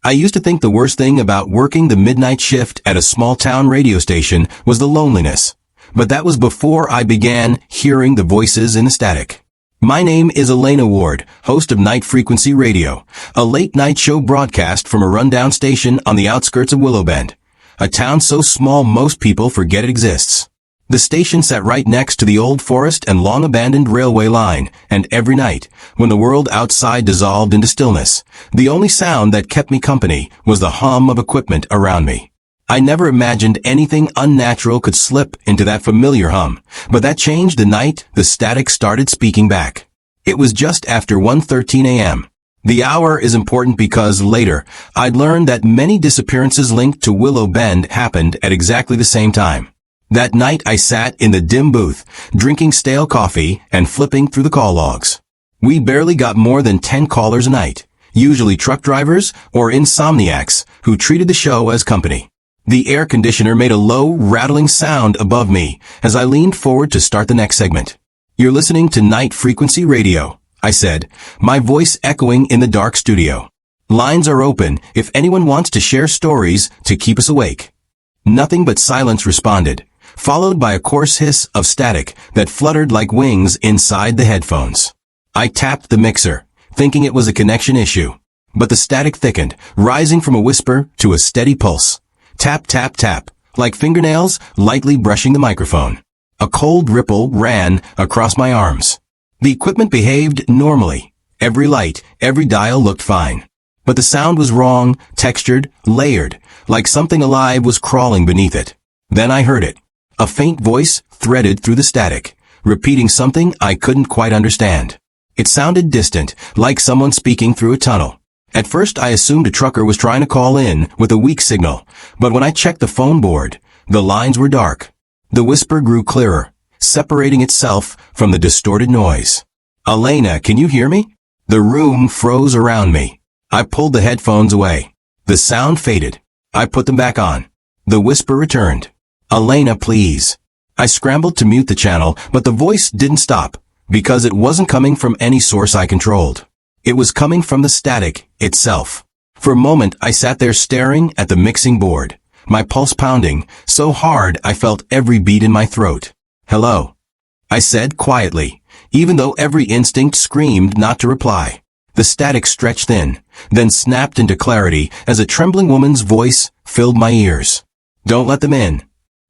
I used to think the worst thing about working the midnight shift at a small-town radio station was the loneliness. But that was before I began hearing the voices in the static. My name is Elena Ward, host of Night Frequency Radio, a late-night show broadcast from a rundown station on the outskirts of Willowbend, a town so small most people forget it exists. The station sat right next to the old forest and long-abandoned railway line, and every night, when the world outside dissolved into stillness, the only sound that kept me company was the hum of equipment around me. I never imagined anything unnatural could slip into that familiar hum, but that changed the night the static started speaking back. It was just after 1:13 a.m. The hour is important because later, I'd learned that many disappearances linked to Willow Bend happened at exactly the same time. That night I sat in the dim booth, drinking stale coffee and flipping through the call logs. We barely got more than 10 callers a night, usually truck drivers or insomniacs who treated the show as company. The air conditioner made a low, rattling sound above me as I leaned forward to start the next segment. "You're listening to Night Frequency Radio," I said, my voice echoing in the dark studio. "Lines are open if anyone wants to share stories to keep us awake." Nothing but silence responded, followed by a coarse hiss of static that fluttered like wings inside the headphones. I tapped the mixer, thinking it was a connection issue. But the static thickened, rising from a whisper to a steady pulse. Tap, tap, tap, like fingernails lightly brushing the microphone. A cold ripple ran across my arms. The equipment behaved normally. Every light, every dial looked fine. But the sound was wrong, textured, layered, like something alive was crawling beneath it. Then I heard it. A faint voice threaded through the static, repeating something I couldn't quite understand. It sounded distant, like someone speaking through a tunnel. At first I assumed a trucker was trying to call in with a weak signal, but when I checked the phone board, the lines were dark. The whisper grew clearer, separating itself from the distorted noise. "Elena, can you hear me?" The room froze around me. I pulled the headphones away. The sound faded. I put them back on. The whisper returned. "Elena, please." I scrambled to mute the channel, but the voice didn't stop, because it wasn't coming from any source I controlled. It was coming from the static itself. For a moment, I sat there staring at the mixing board, my pulse pounding so hard I felt every beat in my throat. "Hello," I said quietly, even though every instinct screamed not to reply. The static stretched thin, then snapped into clarity as a trembling woman's voice filled my ears. "Don't let them in."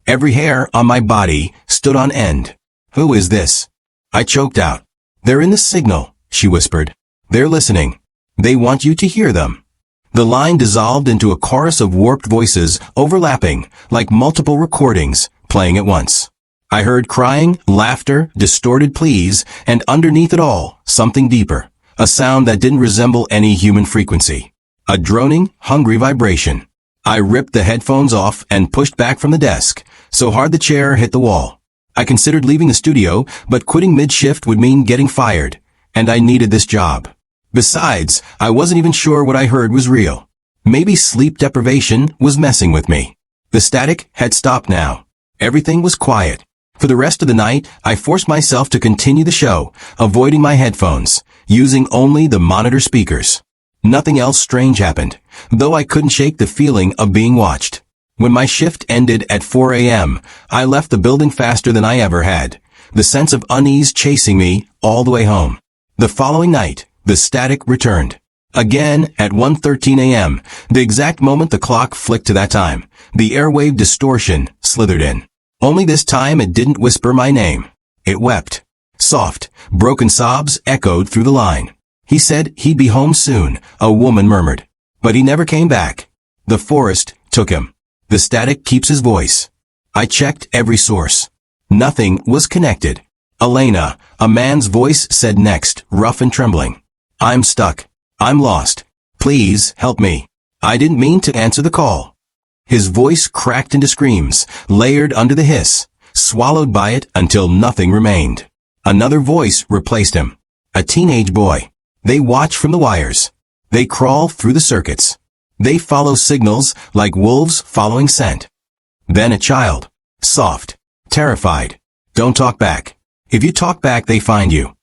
Every hair on my body stood on end. "Who is this?" I choked out. "They're in the signal," she whispered. "They're listening. They want you to hear them." The line dissolved into a chorus of warped voices overlapping, like multiple recordings, playing at once. I heard crying, laughter, distorted pleas, and underneath it all, something deeper. A sound that didn't resemble any human frequency. A droning, hungry vibration. I ripped the headphones off and pushed back from the desk, so hard the chair hit the wall. I considered leaving the studio, but quitting mid-shift would mean getting fired, and I needed this job. Besides, I wasn't even sure what I heard was real. Maybe sleep deprivation was messing with me. The static had stopped now. Everything was quiet. For the rest of the night, I forced myself to continue the show, avoiding my headphones, using only the monitor speakers. Nothing else strange happened, though I couldn't shake the feeling of being watched. When my shift ended at 4 a.m., I left the building faster than I ever had, the sense of unease chasing me all the way home. The following night, the static returned. Again, at 1:13 a.m., the exact moment the clock flicked to that time, the airwave distortion slithered in. Only this time it didn't whisper my name. It wept. Soft, broken sobs echoed through the line. "He said he'd be home soon," a woman murmured. "But he never came back. The forest took him." The static keeps his voice. I checked every source. Nothing was connected. "Elena," a man's voice said next, rough and trembling. "I'm stuck. I'm lost. Please help me." I didn't mean to answer the call. His voice cracked into screams, layered under the hiss, swallowed by it until nothing remained. Another voice replaced him. A teenage boy. They watch from the wires. They crawl through the circuits. They follow signals like wolves following scent. Then a child. Soft. Terrified. "Don't talk back. If you talk back, they find you."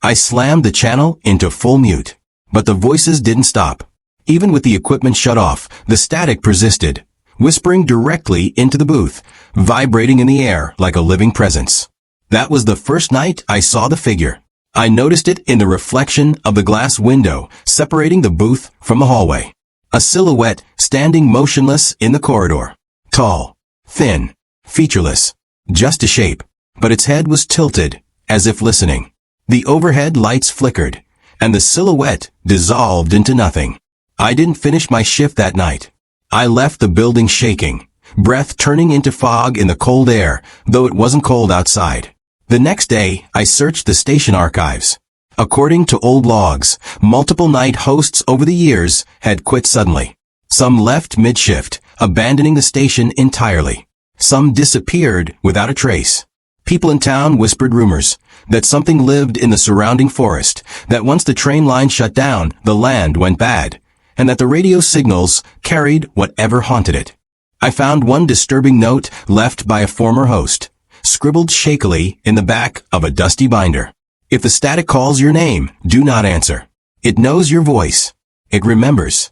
I slammed the channel into full mute. But the voices didn't stop. Even with the equipment shut off, the static persisted, whispering directly into the booth, vibrating in the air like a living presence. That was the first night I saw the figure. I noticed it in the reflection of the glass window separating the booth from the hallway. A silhouette standing motionless in the corridor. Tall, thin, featureless, just a shape, but its head was tilted, as if listening. The overhead lights flickered, and the silhouette dissolved into nothing. I didn't finish my shift that night. I left the building shaking, breath turning into fog in the cold air, though it wasn't cold outside. The next day, I searched the station archives. According to old logs, multiple night hosts over the years had quit suddenly. Some left mid-shift, abandoning the station entirely. Some disappeared without a trace. People in town whispered rumors that something lived in the surrounding forest, that once the train line shut down, the land went bad, and that the radio signals carried whatever haunted it. I found one disturbing note left by a former host, scribbled shakily in the back of a dusty binder. If the static calls your name, do not answer. It knows your voice. It remembers.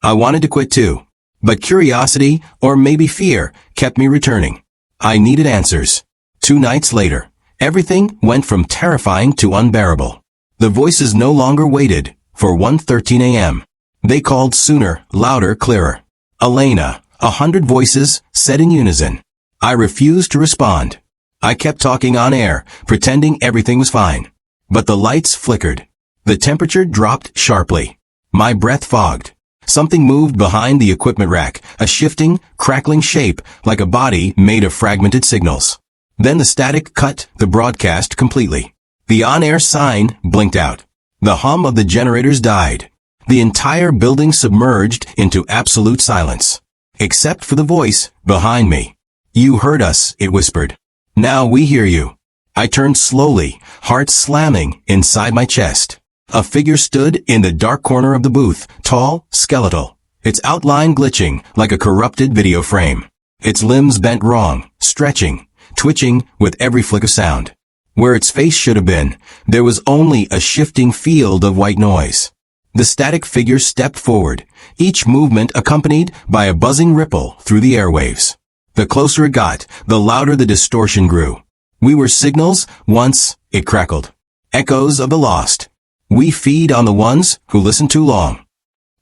I wanted to quit too, but curiosity, or maybe fear, kept me returning. I needed answers. 2 nights later, everything went from terrifying to unbearable. The voices no longer waited for 1:13 a.m. They called sooner, louder, clearer. Elena, 100 voices said in unison. I refused to respond. I kept talking on air, pretending everything was fine. But the lights flickered. The temperature dropped sharply. My breath fogged. Something moved behind the equipment rack, a shifting, crackling shape like a body made of fragmented signals. Then the static cut the broadcast completely. The on-air sign blinked out. The hum of the generators died. The entire building submerged into absolute silence. Except for the voice behind me. You heard us, it whispered. Now we hear you. I turned slowly, heart slamming inside my chest. A figure stood in the dark corner of the booth, tall, skeletal, its outline glitching like a corrupted video frame. Its limbs bent wrong, stretching, twitching with every flick of sound. Where its face should have been, there was only a shifting field of white noise. The static figure stepped forward, each movement accompanied by a buzzing ripple through the airwaves. The closer it got, the louder the distortion grew. We were signals once, it crackled. Echoes of the lost. We feed on the ones who listen too long.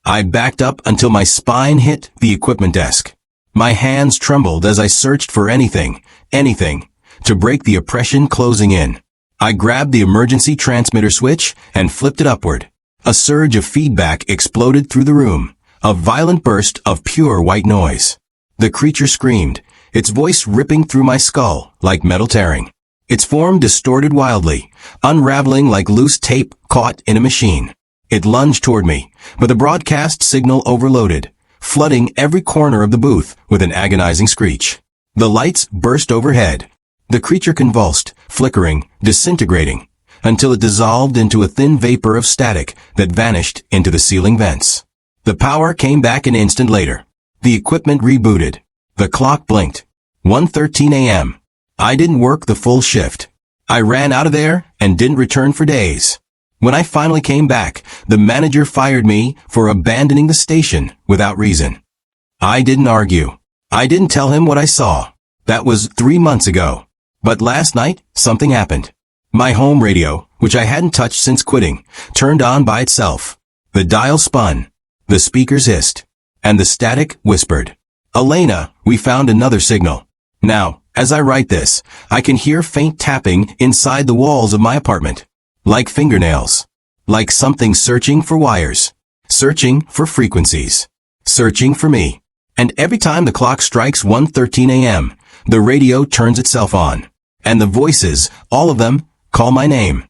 I backed up until my spine hit the equipment desk. My hands trembled as I searched for anything, to break the oppression closing in. I grabbed the emergency transmitter switch and flipped it upward. A surge of feedback exploded through the room, a violent burst of pure white noise. The creature screamed, its voice ripping through my skull like metal tearing. Its form distorted wildly, unraveling like loose tape caught in a machine. It lunged toward me, but the broadcast signal overloaded, flooding every corner of the booth with an agonizing screech. The lights burst overhead. The creature convulsed, flickering, disintegrating, until it dissolved into a thin vapor of static that vanished into the ceiling vents. The power came back an instant later. The equipment rebooted. The clock blinked. 1:13 a.m. I didn't work the full shift. I ran out of there and didn't return for days. When I finally came back, the manager fired me for abandoning the station without reason. I didn't argue. I didn't tell him what I saw. That was 3 months ago. But last night, something happened. My home radio, which I hadn't touched since quitting, turned on by itself. The dial spun. The speakers hissed. And the static whispered. Elena, we found another signal. Now, as I write this, I can hear faint tapping inside the walls of my apartment. Like fingernails. Like something searching for wires. Searching for frequencies. Searching for me. And every time the clock strikes 1:13 a.m., the radio turns itself on. And the voices, all of them, call my name.